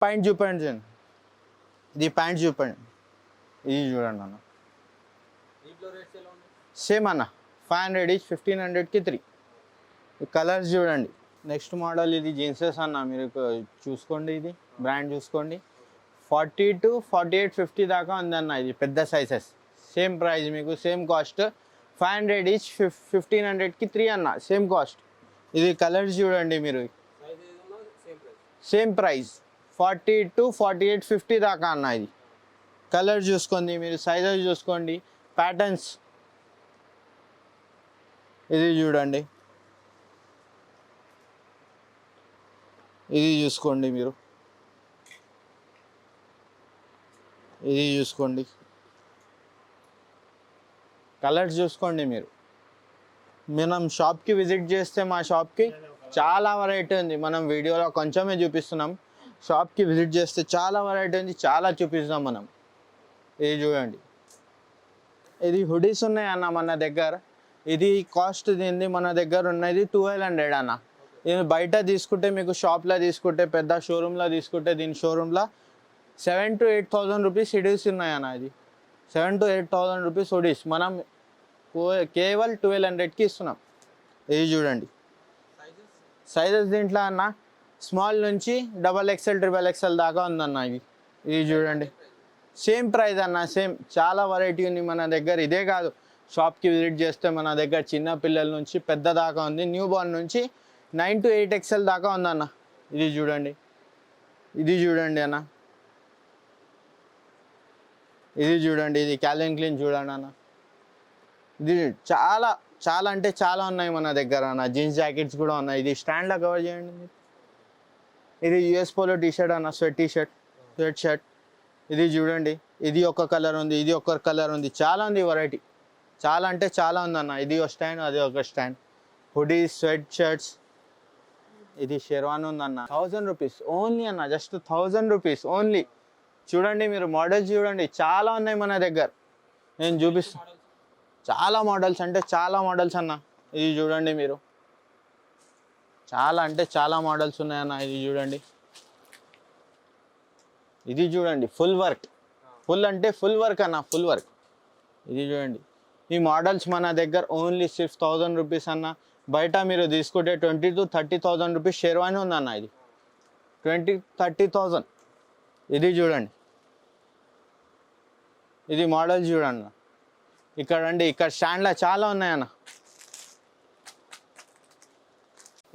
Point చూపండి sir, ఇది point చూపండి, ఇది చూడండి అన్న. సేమ్ అన్న 500 ఈచ్, 1500కి 3. కలర్స్ చూడండి. నెక్స్ట్ మోడల్ ఇది జీన్సెస్ అన్న, మీరు చూసుకోండి, ఇది బ్రాండ్ చూసుకోండి. 40 to 48, 50 దాకా ఉందన్న. ఇది పెద్ద సైజెస్, సేమ్ ప్రైస్ మీకు, సేమ్ కాస్ట్ 500 ఈచ్, 1500కి 3 అన్న, సేమ్ కాస్ట్. ఇది కలర్స్ చూడండి మీరు, సేమ్ ప్రైస్ 40 to 48, 50 దాకా అన్న. ఇది కలర్ చూసుకోండి మీరు, సైజెస్ చూసుకోండి, ప్యాటర్న్స్ ఇది చూడండి, ఇది చూసుకోండి మీరు, ఇది చూసుకోండి, కలర్స్ చూసుకోండి మీరు. మనం షాప్కి విజిట్ చేస్తే మా షాప్కి చాలా వెరైటీ ఉంది. మనం వీడియోలో కొంచెమే చూపిస్తున్నాం, షాప్కి విజిట్ చేస్తే చాలా వెరైటీ ఉంది, చాలా చూపిస్తాం మనం. ఇది చూడండి, ఇది హుడీస్ ఉన్నాయి అన్న మన దగ్గర. ఇది కాస్ట్ దీనిది మన దగ్గర ఉన్నది 1200 అన్న. ఇది బయట తీసుకుంటే మీకు షాప్లో తీసుకుంటే, పెద్ద షోరూంలో తీసుకుంటే, దీని షోరూంలో 7,000 to 8,000 రూపీస్ హుడీస్ ఉన్నాయి అన్న. ఇది 7,000 to 8,000 రూపీస్ హుడీస్ మనం కేవలం 1200కి ఇస్తున్నాం. ఇది చూడండి, సైజెస్ దీంట్లో అన్న స్మాల్ నుంచి XXL, XXL దాకా ఉందన్న. ఇది చూడండి, సేమ్ ప్రైస్ అన్న, సేమ్. చాలా వెరైటీ ఉంది మన దగ్గర. ఇదే కాదు, షాప్కి విజిట్ చేస్తే మన దగ్గర చిన్న పిల్లల నుంచి పెద్ద దాకా ఉంది. న్యూ బార్న్ నుంచి 9 to 8XL దాకా ఉందన్న. ఇది చూడండి, ఇది చూడండి అన్న, ఇది చూడండి, ఇది క్యాలిన్ క్లీన్ చూడండి అన్న. ఇది చాలా చాలా అంటే చాలా ఉన్నాయి మన దగ్గర అన్న. జీన్స్ జాకెట్స్ కూడా ఉన్నాయి. ఇది స్టాండ్లో కవర్ చేయండి మీరు. ఇది US పోలో టీషర్ట్ అన్న, స్వెట్ షర్ట్. ఇది చూడండి, ఇది ఒక కలర్ ఉంది, ఇది ఒక కలర్ ఉంది, చాలా ఉంది వెరైటీ, చాలా అంటే చాలా ఉందన్న. ఇది ఒక స్టాండ్, అది ఒక స్టాండ్. Hoodies, sweat shirts. ఇది షెర్వాన్ ఉందన్న, 1000 రూపీస్ ఓన్లీ అన్న, జస్ట్ 1000 రూపీస్ ఓన్లీ. చూడండి మీరు, మోడల్స్ చూడండి, చాలా ఉన్నాయి మన దగ్గర. నేను చూపిస్తాను, చాలా మోడల్స్ అంటే చాలా మోడల్స్ అన్న. ఇది చూడండి మీరు, చాలా అంటే చాలా మోడల్స్ ఉన్నాయన్న. ఇది చూడండి, ఇది చూడండి, ఫుల్ వర్క్, ఫుల్ అంటే ఫుల్ వర్క్ అన్న, ఫుల్ వర్క్. ఇది చూడండి, ఈ మోడల్స్ మన దగ్గర ఓన్లీ 1000 రూపీస్ అన్న. బయట మీరు తీసుకుంటే 20,000 to 30,000 రూపీస్ షెర్వానీ ఉందన్న. ఇది 20,000-30,000. ఇది చూడండి, ఇది మోడల్స్ చూడండి. ఇక్కడ అండి, ఇక్కడ స్టాండ్లో చాలా ఉన్నాయన్న.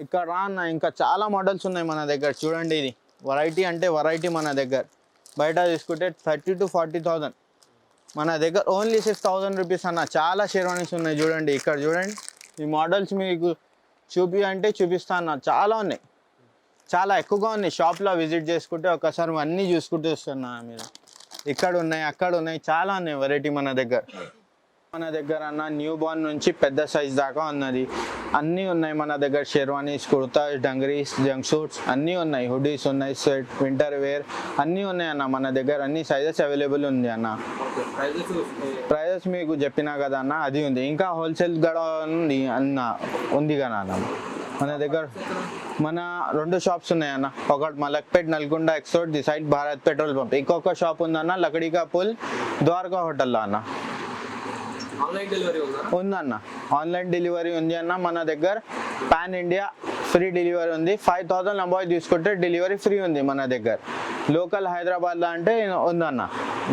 ఇక్కడ రా అన్న, ఇంకా చాలా మోడల్స్ ఉన్నాయి మన దగ్గర. చూడండి, ఇది వెరైటీ అంటే వెరైటీ మన దగ్గర. బయట తీసుకుంటే 30,000 to 40,000, మన దగ్గర ఓన్లీ 6,000 రూపీస్ అన్న. చాలా షెర్వానీస్ ఉన్నాయి చూడండి. ఇక్కడ చూడండి, ఈ మోడల్స్ మీకు చూపిస్తా అన్న. చాలా ఉన్నాయి, చాలా ఎక్కువగా ఉన్నాయి. షాప్లో విజిట్ చేసుకుంటే ఒకసారి అన్నీ చూసుకుంటూ వస్తున్నా మీరు. ఇక్కడ ఉన్నాయి, అక్కడ ఉన్నాయి, చాలా ఉన్నాయి వెరైటీ మన దగ్గర. మన దగ్గర అన్న న్యూ బార్న్ నుంచి పెద్ద సైజ్ దాకా ఉన్నది, అన్నీ ఉన్నాయి మన దగ్గర. షెర్వానీస్, కుర్తాస్, డంగరీస్, జంక్ సూట్స్ అన్నీ ఉన్నాయి. హుడీస్ ఉన్నాయి, స్వెట్, వింటర్ వేర్ అన్నీ ఉన్నాయి అన్న. మన దగ్గర అన్ని సైజెస్ అవైలబుల్ ఉంది అన్న. ప్రైజెస్ మీకు చెప్పినా కదా అన్న, అది ఉంది. ఇంకా హోల్సేల్ కూడా ఉంది అన్న, ఉంది కదా అన్న. మన దగ్గర మన 2 షాప్స్ ఉన్నాయన్న. ఒకటి Malakpet Nalgonda export, the side Bharat petrol pump. ఇంకొక షాప్ ఉందన్న లకడీకా పుల్, ద్వారకా హోటల్లో అన్న. ఉందన్న, ఆన్లైన్ డెలివరీ ఉంది అన్న. మన దగ్గర పాన్ ఇండియా ఫ్రీ డెలివరీ ఉంది. 5,000 అబౌవ్ తీసుకుంటే డెలివరీ ఫ్రీ ఉంది మన దగ్గర. లోకల్ హైదరాబాద్లో అంటే ఉందన్న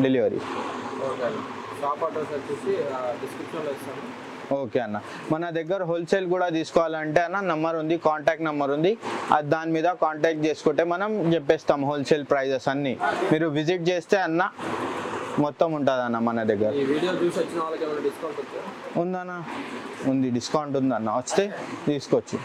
డెలివరీ. ఓకే అన్న. మన దగ్గర హోల్సేల్ కూడా తీసుకోవాలంటే అన్న నెంబర్ ఉంది, కాంటాక్ట్ నెంబర్ ఉంది. అది దాని మీద కాంటాక్ట్ చేసుకుంటే మనం చెప్పేస్తాం హోల్సేల్ ప్రైజెస్ అన్నీ. మీరు విజిట్ చేస్తే అన్న మొత్తం ఉంటుంది అన్న మన దగ్గర. ఉందన్న, ఉంది, డిస్కౌంట్ ఉందన్న, వస్తే తీసుకోవచ్చు.